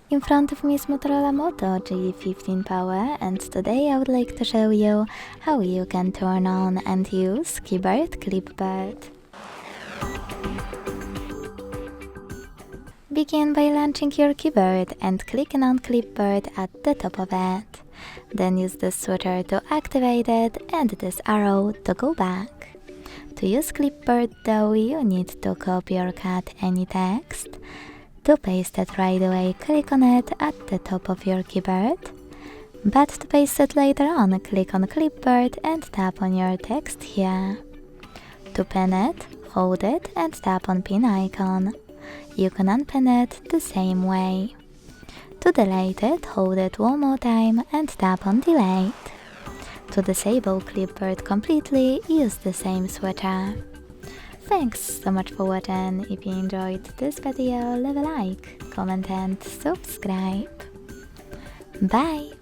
In front of me is Motorola Moto G15 Power, and today I would like to show you how you can turn on and use keyboard Clipboard. Begin by launching your keyboard and clicking on Clipboard at the top of it. Then use the switcher to activate it and this arrow to go back. To use Clipboard though, you need to copy or cut any text. To paste it right away, click on it at the top of your keyboard. But to paste it later on, click on Clipboard and tap on your text here. To pin it, hold it and tap on pin icon. You can unpin it the same way. To delete it, hold it one more time and tap on delete. To disable Clipboard completely, use the same switcher. Thanks so much for watching. If you enjoyed this video, leave a like, comment and subscribe. Bye!